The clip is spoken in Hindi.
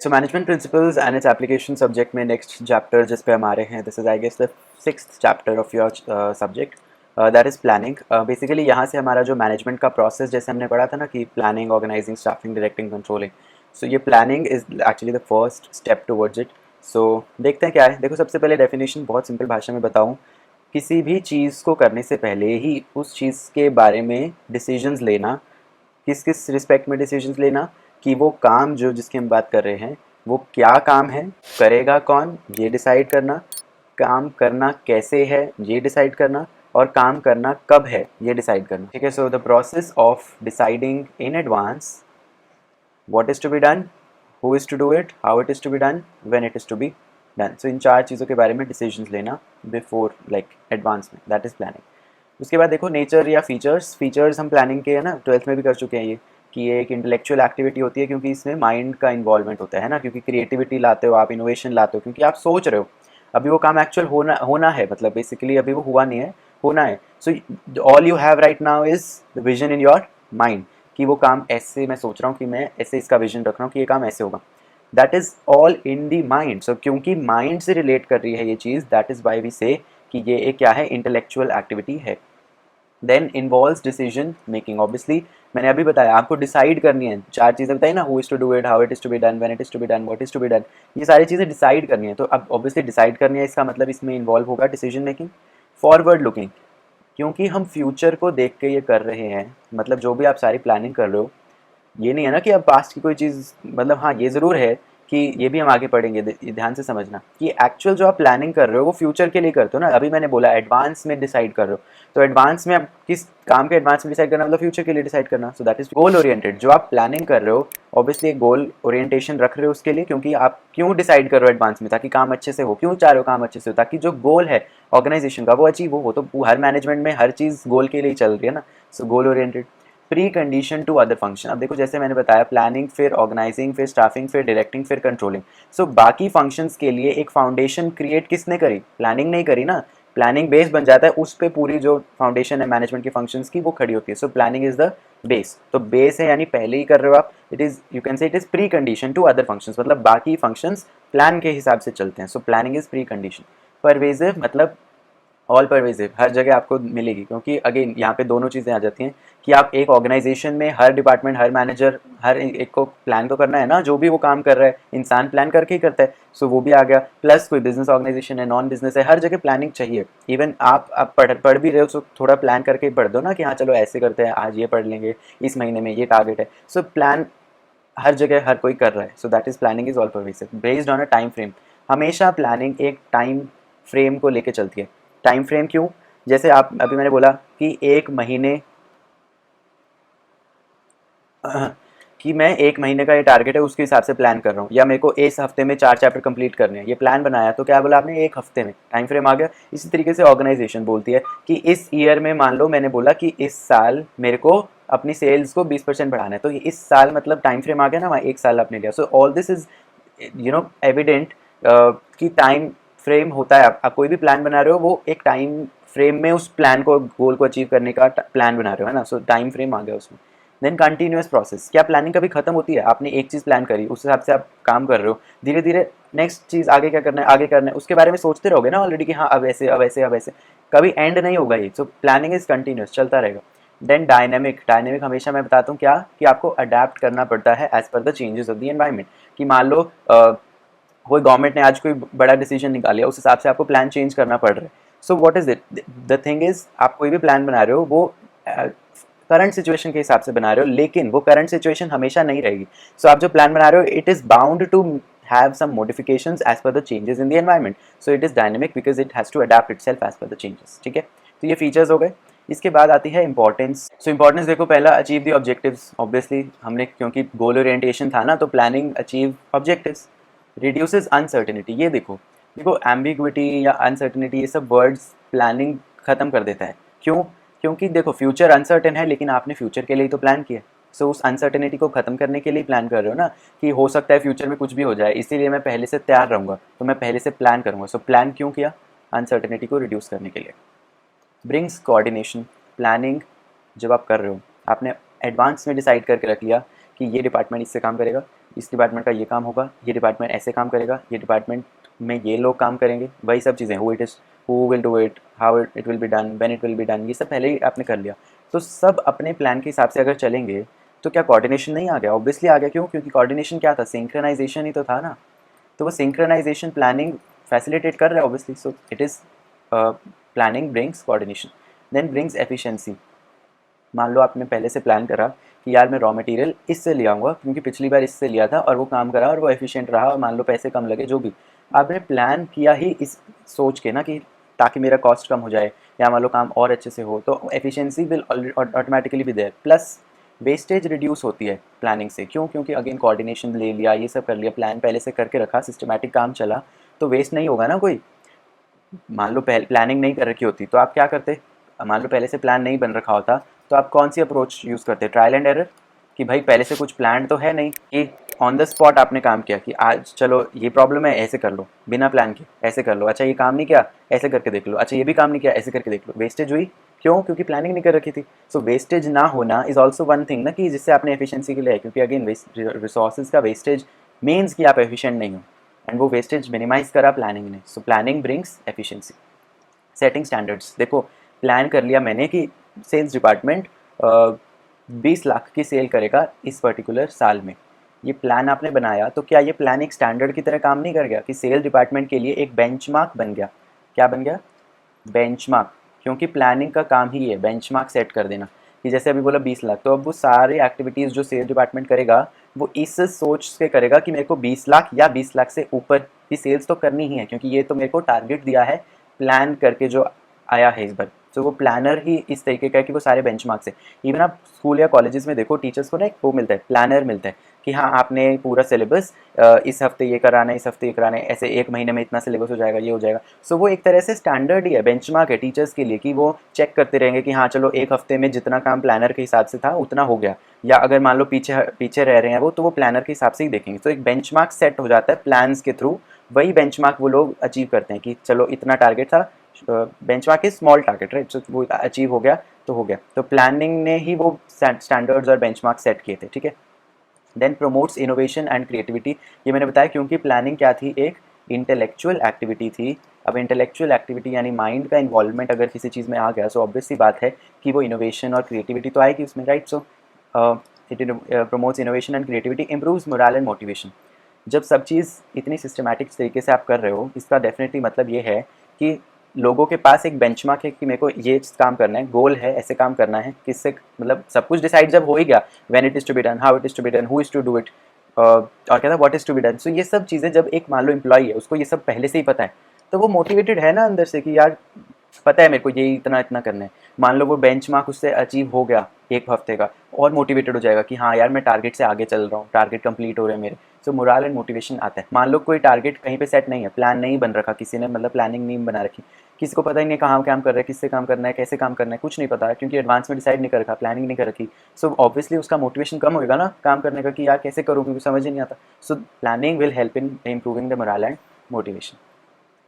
So management principles and its application subject में नेक्स्ट चैप्टर जिस पे हम आ रहे हैं, this is I guess the 6th chapter of your subject, that is planning. Basically यहाँ से हमारा जो मैनेजमेंट का प्रोसेस जैसे हमने पढ़ा था ना कि planning, organising, staffing, directing, controlling, so ये planning is actually the first step towards it. So देखते हैं क्या है। देखो, सबसे पहले डेफिनेशन बहुत सिंपल भाषा में बताऊँ, किसी भी चीज़ को करने से पहले ही उस चीज़ के बारे में डिसीजंस लेना। किस किस रिस्पेक्ट में डिसीजंस लेना? कि वो काम जो जिसकी हम बात कर रहे हैं वो क्या काम है, करेगा कौन, ये डिसाइड करना, काम करना कैसे है ये डिसाइड करना, और काम करना कब है ये डिसाइड करना। ठीक है, so the process of deciding in advance what is to be done, who is to do it, how it is to be done, when it is to be done. So इन चार चीज़ों के बारे में डिसीजंस लेना बिफोर लाइक एडवांस में, दैट इज़ प्लानिंग। उसके बाद देखो नेचर या फीचर्स हम प्लानिंग के है ना 12th में भी कर चुके हैं ये, कि ये एक इंटेलेक्चुअल एक्टिविटी होती है क्योंकि इसमें माइंड का इन्वॉल्वमेंट होता है ना, क्योंकि क्रिएटिविटी लाते हो आप, इनोवेशन लाते हो, क्योंकि आप सोच रहे हो अभी वो काम एक्चुअल होना है, मतलब बेसिकली अभी वो हुआ नहीं है, होना है। So all you have right now is the vision in your mind कि वो काम ऐसे मैं सोच रहा हूँ कि मैं ऐसे इसका विजन रख रहा हूँ कि ये काम ऐसे होगा। That is all in the mind. So क्योंकि माइंड से रिलेट कर रही है ये चीज़, that is why we say कि ये एक क्या है, इंटेलेक्चुअल एक्टिविटी है। Then involves decision making. Obviously मैंने अभी बताया आपको डिसाइड करनी है, चार चीज़ें बताई ना, who is to do it, how it is to be done, when it is to be done, what is to be done, ये सारी चीज़ें डिसाइड करनी है। तो अब ऑब्वियसली डिसाइड करनी है, इसका मतलब इसमें इन्वॉल्व होगा डिसीजन मेकिंग। फॉरवर्ड लुकिंग, क्योंकि हम फ्यूचर को देख के ये कर रहे हैं, मतलब जो भी आप सारी प्लानिंग कर रहे हो, ये नहीं है ना कि अब पास्ट की कोई चीज़, मतलब हाँ ये ज़रूर है कि ये भी हम आगे पढ़ेंगे, ये ध्यान से समझना कि एक्चुअल जो आप प्लानिंग कर रहे हो वो फ्यूचर के लिए करते हो ना। अभी मैंने बोला एडवांस में डिसाइड कर रहे हो, तो एडवांस में आप किस काम के एडवांस में डिसाइड करना, मतलब फ्यूचर के लिए डिसाइड करना। So that is goal oriented. जो आप प्लानिंग कर रहे हो ऑब्वियसली एक गोल ओरिएंटेशन रख रहे हो उसके लिए, क्योंकि आप क्यों डिसाइड कर रहे हो एडवांस में, ताकि काम अच्छे से हो। क्यों चाह रहे हो काम अच्छे से हो? ताकि जो गोल है ऑर्गेनाइजेशन का वो अचीव हो। तो हर मैनेजमेंट में हर चीज़ गोल के लिए चल रही है ना। So goal oriented. Pre condition to other function. अब देखो जैसे मैंने बताया, प्लानिंग, फिर ऑर्गेनाइजिंग, फिर स्टाफिंग, फिर डायरेक्टिंग, फिर कंट्रोलिंग। सो बाकी फंक्शंस के लिए एक फाउंडेशन क्रिएट किसने करी? प्लानिंग नहीं करी ना। प्लानिंग बेस बन जाता है, उस पे पूरी जो फाउंडेशन है मैनेजमेंट के फंक्शंस की वो खड़ी होती है। So planning is the base. तो बेस है यानी पहले ही कर रहे हो आप, it is you can say it is pre condition to other functions, मतलब बाकी फंक्शंस प्लान के हिसाब से चलते हैं। So planning is precondition. Pervasive मतलब ऑल परवेजिव, हर जगह आपको मिलेगी, क्योंकि अगेन यहाँ पे दोनों चीज़ें आ जाती हैं कि आप एक ऑर्गेनाइजेशन में हर डिपार्टमेंट, हर मैनेजर, हर एक को प्लान तो करना है ना, जो भी वो काम कर रहा है इंसान प्लान करके ही करता है। सो वो भी आ गया। प्लस कोई बिजनेस ऑर्गेनाइजेशन है, नॉन बिजनेस है, हर जगह प्लानिंग चाहिए। इवन आप पढ़ भी रहे हो तो थोड़ा प्लान करके पढ़ दो ना कि हाँ चलो ऐसे करते हैं, आज ये पढ़ लेंगे, इस महीने में ये टारगेट है। सो प्लान हर जगह हर कोई कर रहा है। So that is planning is all pervasive based on a time frame. हमेशा प्लानिंग एक टाइम फ्रेम को लेके चलती है। टाइम फ्रेम क्यों? जैसे आप अभी मैंने बोला कि एक महीने कि मैं एक महीने का ये टारगेट है उसके हिसाब से प्लान कर रहा हूँ, या मेरे को इस हफ्ते में 4 चैप्टर कंप्लीट करने हैं, ये प्लान बनाया। तो क्या बोला आपने? एक हफ्ते में टाइम फ्रेम आ गया। इसी तरीके से ऑर्गेनाइजेशन बोलती है कि इस ईयर में, मान लो मैंने बोला कि इस साल मेरे को अपनी सेल्स को 20% बढ़ाना है, तो इस साल मतलब टाइम फ्रेम आ गया ना, वहाँ एक साल आपने लिया। So all this is evident कि टाइम फ्रेम होता है। आप कोई भी प्लान बना रहे हो वो एक टाइम फ्रेम में उस प्लान को, गोल को अचीव करने का प्लान बना रहे हो, है ना। सो टाइम फ्रेम आ गया उसमें। Then continuous process. क्या प्लानिंग कभी खत्म होती है? आपने एक चीज़ प्लान करी, उस हिसाब से आप काम कर रहे हो, धीरे धीरे नेक्स्ट चीज़ आगे क्या करना है, आगे करना है, उसके बारे में सोचते रहोगे ना ऑलरेडी कि हाँ अब ऐसे, अब ऐसे, अब ऐसे। कभी एंड नहीं होगा ये। सो प्लानिंग इज कंटिन्यूस, चलता रहेगा। Then dynamic. डायनेमिक हमेशा मैं बताता हूँ क्या, कि आपको अडेप्ट करना पड़ता है as per the changes of the environment. कि मान लो कोई गवर्नमेंट ने आज कोई बड़ा डिसीजन निकालिया, उस हिसाब से आपको प्लान चेंज करना पड़ रहा है। So what is it? The thing is, आप कोई भी प्लान बना रहे हो वो करंट सिचुएशन के हिसाब से बना रहे हो, लेकिन वो करंट सिचुएशन हमेशा नहीं रहेगी। सो आप जो प्लान बना रहे हो, it is bound to have some modifications as per the changes in the environment. So it is dynamic because it has to adapt itself as per the changes. ठीक है, तो ये फीचर्स हो गए। इसके बाद आती है इंपॉर्टेंस। सो इंपॉर्टेंस देखो, पहला अचीव द ऑब्जेक्टिव्स। ऑब्वियसली हमने, क्योंकि गोल ओरिएंटेशन था ना, तो planning achieve objectives. Reduces uncertainty. ये देखो देखो एम्बिग्विटी या अनसर्टेनिटी, ये सब वर्ड्स प्लानिंग खत्म कर देता है। क्यों? क्योंकि देखो फ्यूचर अनसर्टेन है, लेकिन आपने फ्यूचर के लिए तो प्लान किया। सो उस अनसर्टेनिटी को खत्म करने के लिए प्लान कर रहे हो ना, कि हो सकता है फ्यूचर में कुछ भी हो जाए, इसीलिए मैं पहले से तैयार रहूँगा, तो मैं पहले से प्लान करूँगा। सो प्लान क्यों किया? अनसर्टेनिटी को रिड्यूस करने के लिए। Brings coordination. प्लानिंग जब आप कर रहे हो, आपने एडवांस में डिसाइड करके रख लिया कि ये डिपार्टमेंट इससे काम करेगा, इस डिपार्टमेंट का ये काम होगा, ये डिपार्टमेंट ऐसे काम करेगा, ये डिपार्टमेंट में ये लोग काम करेंगे, वही सब चीज़ें, who will do it, how it will be done, when it will be done, ये सब पहले ही आपने कर लिया। तो सब अपने प्लान के हिसाब से अगर चलेंगे तो क्या कोऑर्डिनेशन नहीं आ गया? ऑब्वियसली आ गया। क्यों? क्योंकि कोऑर्डिनेशन क्या था? सिंक्रोनाइजेशन ही तो था ना। तो वो सिंक्रोनाइजेशन प्लानिंग फैसिलिटेट कर रहा है obviously. So it is planning brings coordination, then brings efficiency. मान लो आपने पहले से प्लान करा कि यार मैं रॉ मटेरियल इससे ले आऊँगा क्योंकि पिछली बार इससे लिया था और वो काम करा और वो एफिशिएंट रहा, और मान लो पैसे कम लगे जो भी, आपने प्लान किया ही इस सोच के ना कि ताकि मेरा कॉस्ट कम हो जाए या मान लो काम और अच्छे से हो, तो एफिशिएंसी विल ऑटोमेटिकली भी देयर। प्लस वेस्टेज रिड्यूस होती है प्लानिंग से। क्यों? क्योंकि अगेन कोऑर्डिनेशन ले लिया, ये सब कर लिया, प्लान पहले से करके रखा, सिस्टमैटिक काम चला, तो वेस्ट नहीं होगा ना कोई। मान लो पहले प्लानिंग नहीं कर रखी होती तो आप क्या करते? मान लो पहले से प्लान नहीं बन रखा होता तो आप कौन सी अप्रोच यूज़ करते? ट्रायल एंड एरर, कि भाई पहले से कुछ प्लान तो है नहीं, कि ऑन द स्पॉट आपने काम किया कि आज चलो ये प्रॉब्लम है ऐसे कर लो, बिना प्लान के ऐसे कर लो, अच्छा ये काम नहीं किया ऐसे करके देख लो, अच्छा ये भी काम नहीं किया ऐसे करके देख लो, वेस्टेज हुई। क्यों? क्योंकि प्लानिंग नहीं कर रखी थी। सो वेस्टेज ना होना इज ऑल्सो वन थिंग ना, कि जिससे आपने एफिशिएंसी के लिए है, क्योंकि अगेन रिसोर्सेज का वेस्टेज मीन्स कि आप एफिशिएंट नहीं हो, एंड वो वेस्टेज मिनिमाइज करा प्लानिंग ने। So planning brings efficiency. Setting standards, देखो प्लान कर लिया मैंने कि सेल्स डिपार्टमेंट 20 लाख की सेल करेगा इस पर्टिकुलर साल में, ये प्लान आपने बनाया, तो क्या ये प्लान एक स्टैंडर्ड की तरह काम नहीं कर गया कि सेल डिपार्टमेंट के लिए एक बेंचमार्क बन गया? क्या बन गया? बेंचमार्क। क्योंकि प्लानिंग का काम ही है बेंचमार्क सेट कर देना, कि जैसे अभी बोला 20 लाख, तो अब वो सारे एक्टिविटीज़ जो सेल डिपार्टमेंट करेगा वो इस सोच से करेगा कि मेरे को 20 लाख या 20 लाख से ऊपर की सेल्स तो करनी ही है, क्योंकि ये तो मेरे को टारगेट दिया है प्लान करके जो आया है इस बार। तो वो प्लानर ही इस तरीके का है कि वो सारे बेंचमार्क्स है। इवन आप स्कूल या कॉलेजेस में देखो, टीचर्स को ना एक वो मिलता है, प्लानर मिलता है, कि हाँ आपने पूरा सिलेबस इस हफ्ते ये कराना है, इस हफ्ते ये कराना है, ऐसे एक महीने में इतना सिलेबस हो जाएगा, ये हो जाएगा। सो वो एक तरह से स्टैंडर्ड ही है, बेंचमार्क है टीचर्स के लिए, कि वो चेक करते रहेंगे कि हाँ चलो एक हफ्ते में जितना काम प्लानर के हिसाब से था उतना हो गया, या अगर मान लो पीछे पीछे रह रहे हैं वो, तो वो प्लानर के हिसाब से ही देखेंगे। तो एक बेंचमार्क सेट हो जाता है प्लान्स के थ्रू, वही बेंचमार्क वो लोग अचीव करते हैं कि चलो इतना टारगेट था, benchmark is small target right, so वो अचीव हो गया तो हो गया। तो प्लानिंग ने ही वो स्टैंडर्ड्स और बेंचमार्क सेट किए थे, ठीक है। Then promotes innovation and creativity, ये मैंने बताया क्योंकि प्लानिंग क्या थी? एक इंटेलेक्चुअल एक्टिविटी थी। अब इंटेलेक्चुअल एक्टिविटी यानी माइंड का इन्वॉल्वमेंट अगर किसी चीज़ में आ गया, सो ऑब्वियस सी बात है कि वो इनोवेशन और क्रिएटिविटी तो आएगी उसमें, right. So it promotes innovation and creativity, improves moral and motivation. जब सब चीज़ इतनी सिस्टमैटिक तरीके से आप कर रहे हो, इसका डेफिनेटली मतलब ये है कि लोगों के पास एक बेंचमार्क है कि मेरे को ये काम करना है, गोल है, ऐसे काम करना है, किससे मतलब सब कुछ डिसाइड जब हो ही गया, when it is to be done, how it is to be done, who is to do it, और क्या था, what is to be done. So ये सब चीज़ें जब एक मान लो एम्प्लॉई है, उसको ये सब पहले से ही पता है, तो वो मोटिवेटेड है ना अंदर से कि यार पता है मेरे को ये इतना इतना करना है। मान लो वो बेंचमार्क उससे अचीव हो गया एक हफ्ते का, और मोटिवेटेड हो जाएगा कि हाँ यार मैं टारगेट से आगे चल रहा हूँ, टारगेट कंप्लीट हो रहे हैं मेरे। सो मोरल एंड मोटिवेशन आता है। मान लो कोई टारगेट कहीं पे सेट नहीं है, प्लान नहीं बन रखा किसी ने, मतलब प्लानिंग नहीं बना रखी, किसी को पता ही नहीं कहाँ काम कर रहा है, किससे काम करना है, कैसे काम करना है, कुछ नहीं पता है, क्योंकि एडवांस में डिसाइड नहीं कर रखा, प्लानिंग नहीं कर रखी। सो ऑब्वियसली उसका मोटिवेशन कम होगा ना काम करने का, कि यार कैसे करूँ क्योंकि समझ ही नहीं आता। So planning will help in improving the moral and motivation.